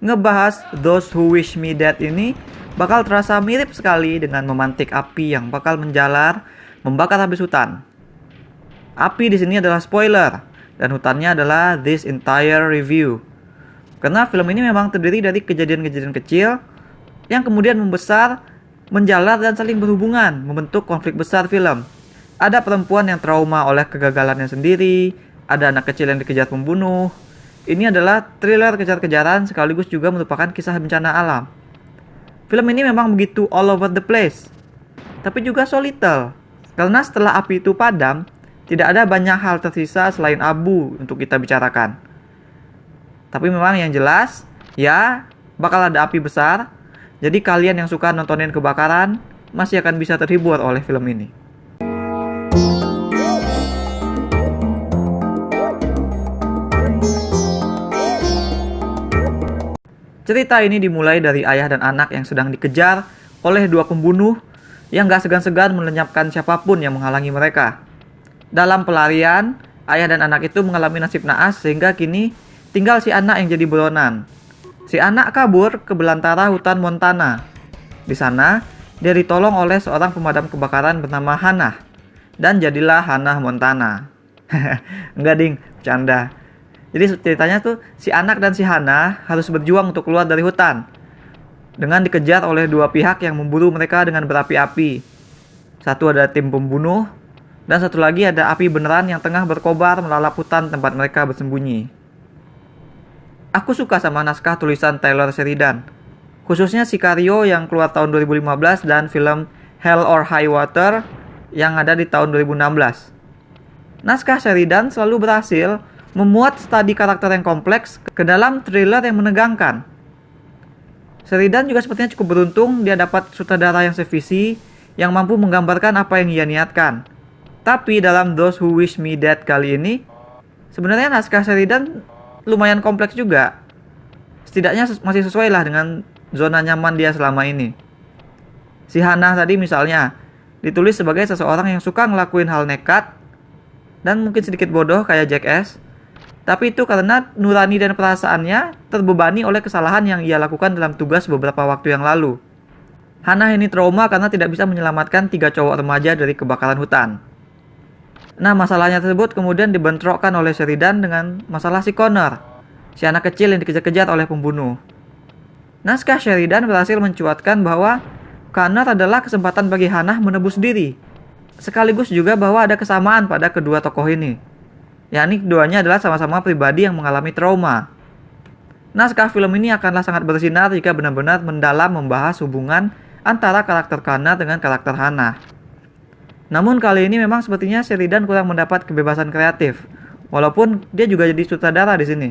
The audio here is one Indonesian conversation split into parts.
ngebahas Those Who Wish Me Dead ini bakal terasa mirip sekali dengan memantik api yang bakal menjalar, membakar habis hutan. Api di sini adalah spoiler, dan hutannya adalah this entire review. Karena film ini memang terdiri dari kejadian-kejadian kecil yang kemudian membesar, menjalar dan saling berhubungan, membentuk konflik besar film. Ada perempuan yang trauma oleh kegagalannya sendiri, ada anak kecil yang dikejar pembunuh. Ini adalah thriller kejar-kejaran sekaligus juga merupakan kisah bencana alam. Film ini memang begitu all over the place, tapi juga so little. Karena setelah api itu padam, tidak ada banyak hal tersisa selain abu untuk kita bicarakan. Tapi memang yang jelas, ya bakal ada api besar. Jadi kalian yang suka nontonin kebakaran masih akan bisa terhibur oleh film ini. Cerita ini dimulai dari ayah dan anak yang sedang dikejar oleh dua pembunuh yang gak segan-segan melenyapkan siapapun yang menghalangi mereka. Dalam pelarian, ayah dan anak itu mengalami nasib naas sehingga kini tinggal si anak yang jadi buronan. Si anak kabur ke belantara hutan Montana. Di sana, dia ditolong oleh seorang pemadam kebakaran bernama Hannah. Dan jadilah Hannah Montana. Enggak ding, bercanda. Jadi ceritanya tuh si anak dan si Hannah harus berjuang untuk keluar dari hutan dengan dikejar oleh dua pihak yang memburu mereka dengan berapi-api. Satu ada tim pembunuh dan satu lagi ada api beneran yang tengah berkobar melalap hutan tempat mereka bersembunyi. Aku suka sama naskah tulisan Taylor Sheridan, khususnya Sicario yang keluar tahun 2015 dan film Hell or High Water yang ada di tahun 2016. Naskah Sheridan selalu berhasil memuat studi karakter yang kompleks ke dalam thriller yang menegangkan. Sheridan juga sepertinya cukup beruntung dia dapat sutradara yang sevisi yang mampu menggambarkan apa yang ia niatkan. Tapi dalam Those Who Wish Me Dead kali ini, sebenarnya naskah Sheridan lumayan kompleks juga. Setidaknya masih sesuai lah dengan zona nyaman dia selama ini. Si Hannah tadi misalnya ditulis sebagai seseorang yang suka ngelakuin hal nekat dan mungkin sedikit bodoh kayak Jackass. Tapi itu karena nurani dan perasaannya terbebani oleh kesalahan yang ia lakukan dalam tugas beberapa waktu yang lalu. Hannah ini trauma karena tidak bisa menyelamatkan 3 cowok remaja dari kebakaran hutan. Nah, masalahnya tersebut kemudian dibentrokkan oleh Sheridan dengan masalah si Connor, si anak kecil yang dikejar-kejar oleh pembunuh. Naskah Sheridan berhasil mencuatkan bahwa Connor adalah kesempatan bagi Hannah menebus diri, sekaligus juga bahwa ada kesamaan pada kedua tokoh ini. Yakni keduanya adalah sama-sama pribadi yang mengalami trauma. Naskah film ini akanlah sangat bersinar jika benar-benar mendalam membahas hubungan antara karakter Connor dengan karakter Hannah. Namun kali ini memang sepertinya Sheridan kurang mendapat kebebasan kreatif, walaupun dia juga jadi sutradara di sini.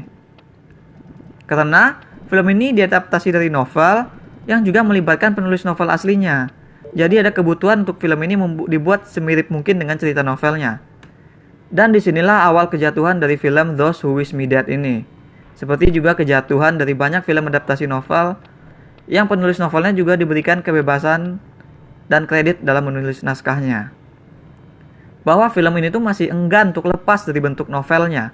Karena film ini diadaptasi dari novel yang juga melibatkan penulis novel aslinya. Jadi ada kebutuhan untuk film ini dibuat semirip mungkin dengan cerita novelnya. Dan disinilah awal kejatuhan dari film Those Who Wish Me Dead ini. Seperti juga kejatuhan dari banyak film adaptasi novel yang penulis novelnya juga diberikan kebebasan dan kredit dalam menulis naskahnya. Bahwa film ini tuh masih enggan untuk lepas dari bentuk novelnya.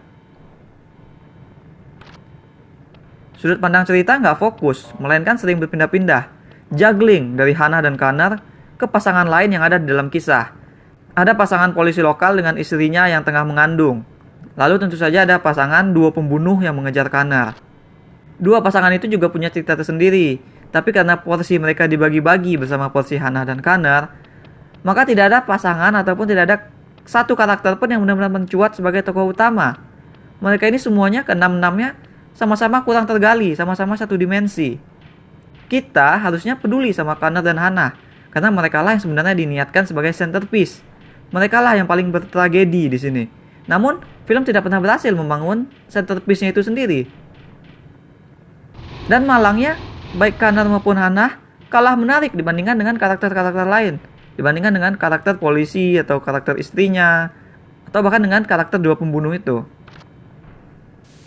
Sudut pandang cerita nggak fokus, melainkan sering berpindah-pindah. Juggling dari Hannah dan Connor ke pasangan lain yang ada di dalam kisah. Ada pasangan polisi lokal dengan istrinya yang tengah mengandung. Lalu tentu saja ada pasangan dua pembunuh yang mengejar Connor. Dua pasangan itu juga punya cerita tersendiri. Tapi karena porsi mereka dibagi-bagi bersama porsi Hannah dan Connor, maka tidak ada pasangan ataupun tidak ada satu karakter pun yang benar-benar mencuat sebagai tokoh utama. Mereka ini semuanya keenam-enamnya sama-sama kurang tergali, sama-sama satu dimensi. Kita harusnya peduli sama Connor dan Hannah, karena mereka lah yang sebenarnya diniatkan sebagai centerpiece. Mereka lah yang paling bertragedi di sini. Namun, film tidak pernah berhasil membangun centerpiece-nya itu sendiri. Dan malangnya, baik Connor maupun Hannah kalah menarik dibandingkan dengan karakter-karakter lain. Dibandingkan dengan karakter polisi atau karakter istrinya, atau bahkan dengan karakter dua pembunuh itu.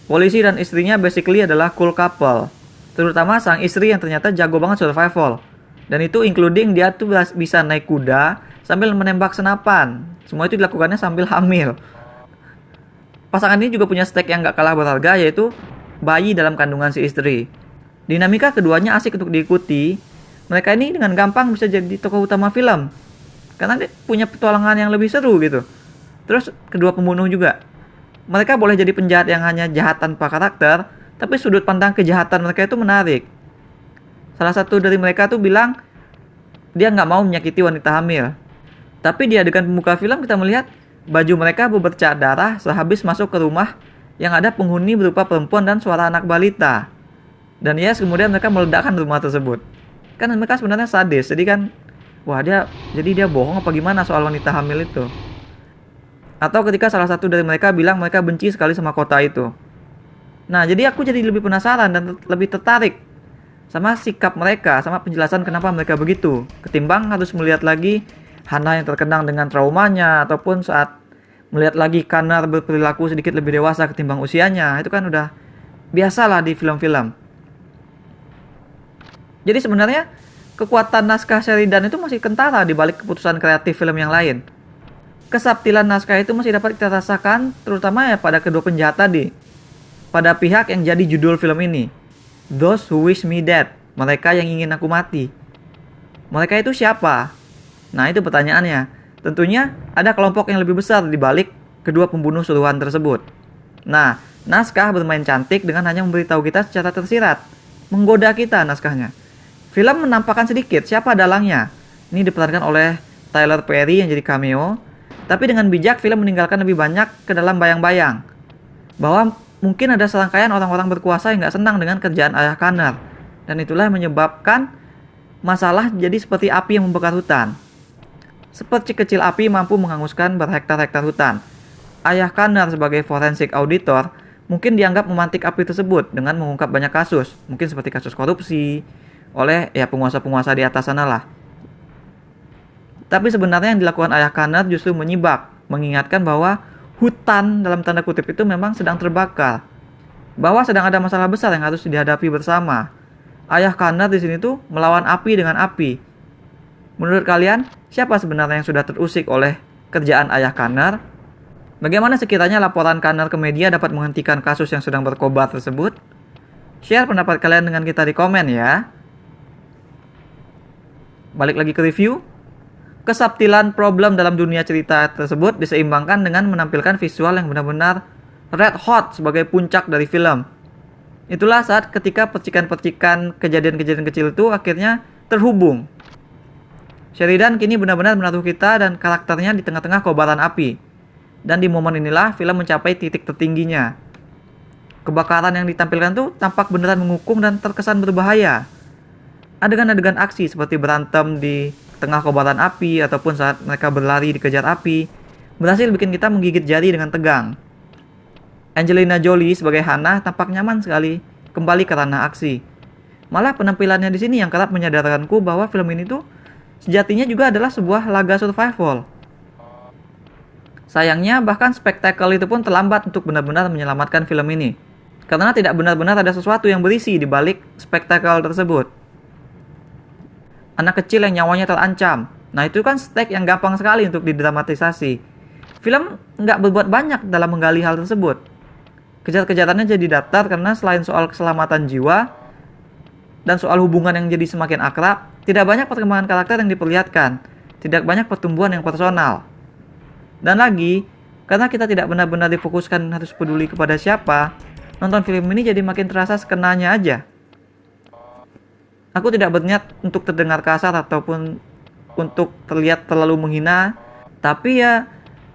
Polisi dan istrinya basically adalah cool couple. Terutama sang istri yang ternyata jago banget survival. Dan itu including dia tuh bisa naik kuda sambil menembak senapan. Semua itu dilakukannya sambil hamil. Pasangan ini juga punya stake yang gak kalah berharga, yaitu bayi dalam kandungan si istri. Dinamika keduanya asik untuk diikuti. Mereka ini dengan gampang bisa jadi tokoh utama film. Karena dia punya petualangan yang lebih seru gitu. Terus kedua pembunuh juga. Mereka boleh jadi penjahat yang hanya jahat tanpa karakter, tapi sudut pandang kejahatan mereka itu menarik. Salah satu dari mereka tuh bilang dia nggak mau menyakiti wanita hamil. Tapi di adegan pembuka film kita melihat baju mereka berbercak darah sehabis masuk ke rumah yang ada penghuni berupa perempuan dan suara anak balita. Dan ya kemudian mereka meledakkan rumah tersebut. Kan mereka sebenarnya sadis, jadi kan wah jadi dia bohong apa gimana soal wanita hamil itu. Atau ketika salah satu dari mereka bilang mereka benci sekali sama kota itu. Nah, jadi aku jadi lebih penasaran dan lebih tertarik sama sikap mereka, sama penjelasan kenapa mereka begitu. Ketimbang harus melihat lagi Hana yang terkenang dengan traumanya, ataupun saat melihat lagi Connor berperilaku sedikit lebih dewasa ketimbang usianya. Itu kan udah biasalah di film-film. Jadi sebenarnya kekuatan naskah Sheridan itu masih kentara di balik keputusan kreatif film yang lain. Kesubtilan naskah itu masih dapat kita rasakan terutama ya pada kedua penjahat tadi. Pada pihak yang jadi judul film ini. Those who wish me dead. Mereka yang ingin aku mati. Mereka itu siapa? Nah, itu pertanyaannya. Tentunya ada kelompok yang lebih besar di balik kedua pembunuh suruhan tersebut. Nah, naskah bermain cantik dengan hanya memberitahu kita secara tersirat. Menggoda kita naskahnya. Film menampakkan sedikit siapa dalangnya. Ini diperankan oleh Tyler Perry yang jadi cameo. Tapi dengan bijak film meninggalkan lebih banyak ke dalam bayang-bayang. Bahwa mungkin ada serangkaian orang-orang berkuasa yang gak senang dengan kerjaan ayah Connor. Dan itulah yang menyebabkan masalah jadi seperti api yang membakar hutan. Seperti kecil api mampu menghanguskan berhektar-hektar hutan. Ayah Connor sebagai forensik auditor mungkin dianggap memantik api tersebut dengan mengungkap banyak kasus. Mungkin seperti kasus korupsi oleh ya penguasa-penguasa di atas sana lah. Tapi sebenarnya yang dilakukan ayah Connor justru menyibak, mengingatkan bahwa hutan dalam tanda kutip itu memang sedang terbakar. Bahwa sedang ada masalah besar yang harus dihadapi bersama. Ayah Connor di sini tuh melawan api dengan api. Menurut kalian, siapa sebenarnya yang sudah terusik oleh kerjaan ayah Connor? Bagaimana sekiranya laporan Connor ke media dapat menghentikan kasus yang sedang berkobar tersebut? Share pendapat kalian dengan kita di komen ya. Balik lagi ke review. Kesubtilan problem dalam dunia cerita tersebut diseimbangkan dengan menampilkan visual yang benar-benar red hot sebagai puncak dari film. Itulah saat ketika percikan-percikan kejadian-kejadian kecil itu akhirnya terhubung. Sheridan kini benar-benar menaruh kita dan karakternya di tengah-tengah kobaran api. Dan di momen inilah film mencapai titik tertingginya. Kebakaran yang ditampilkan tuh tampak beneran mengukung dan terkesan berbahaya. Adegan-adegan aksi seperti berantem di tengah kobaran api ataupun saat mereka berlari dikejar api berhasil bikin kita menggigit jari dengan tegang. Angelina Jolie sebagai Hana tampak nyaman sekali kembali ke ranah aksi. Malah penampilannya di sini yang kerap menyadarkanku bahwa film ini tuh sejatinya juga adalah sebuah laga survival. Sayangnya bahkan spektakel itu pun terlambat untuk benar-benar menyelamatkan film ini. Karena tidak benar-benar ada sesuatu yang berisi di balik spektakel tersebut. Anak kecil yang nyawanya terancam. Nah itu kan stake yang gampang sekali untuk didramatisasi. Film nggak berbuat banyak dalam menggali hal tersebut. Kejar-kejarannya jadi datar karena selain soal keselamatan jiwa dan soal hubungan yang jadi semakin akrab, tidak banyak perkembangan karakter yang diperlihatkan. Tidak banyak pertumbuhan yang personal. Dan lagi, karena kita tidak benar-benar difokuskan harus peduli kepada siapa, nonton film ini jadi makin terasa sekenanya aja. Aku tidak berniat untuk terdengar kasar ataupun untuk terlihat terlalu menghina, tapi ya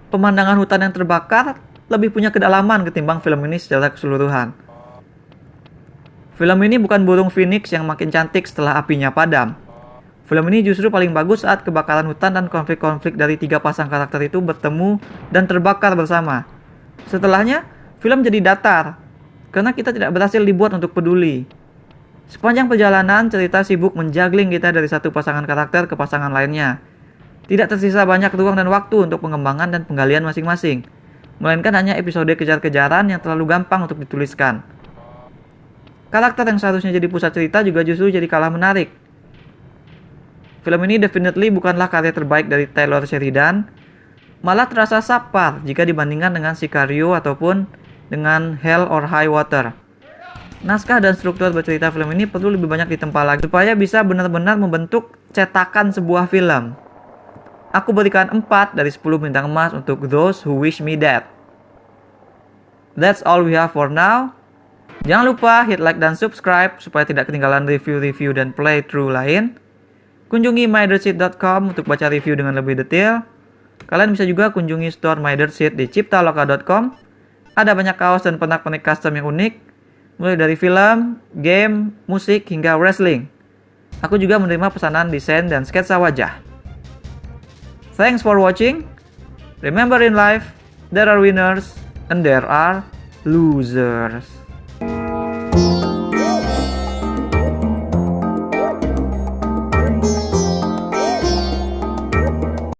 pemandangan hutan yang terbakar lebih punya kedalaman ketimbang film ini secara keseluruhan. Film ini bukan burung phoenix yang makin cantik setelah apinya padam. Film ini justru paling bagus saat kebakaran hutan dan konflik-konflik dari tiga pasang karakter itu bertemu dan terbakar bersama. Setelahnya, film jadi datar, karena kita tidak berhasil dibuat untuk peduli. Sepanjang perjalanan, cerita sibuk menjuggling kita dari satu pasangan karakter ke pasangan lainnya. Tidak tersisa banyak ruang dan waktu untuk pengembangan dan penggalian masing-masing, melainkan hanya episode kejar-kejaran yang terlalu gampang untuk dituliskan. Karakter yang seharusnya jadi pusat cerita juga justru jadi kalah menarik. Film ini definitely bukanlah karya terbaik dari Taylor Sheridan, malah terasa sapar jika dibandingkan dengan Sicario ataupun dengan Hell or High Water. Naskah dan struktur bercerita film ini perlu lebih banyak ditempa lagi supaya bisa benar-benar membentuk cetakan sebuah film. Aku berikan 4 dari 10 bintang emas untuk Those Who Wish Me Dead. That's all we have for now. Jangan lupa hit like dan subscribe supaya tidak ketinggalan review-review dan playthrough lain. Kunjungi mydirtseed.com untuk baca review dengan lebih detail. Kalian bisa juga kunjungi store mydirtseed di ciptaloka.com. Ada banyak kaos dan pernak-pernik custom yang unik, mulai dari film, game, musik, hingga wrestling. Aku juga menerima pesanan desain dan sketsa wajah. Thanks for watching. Remember in life, there are winners and there are losers.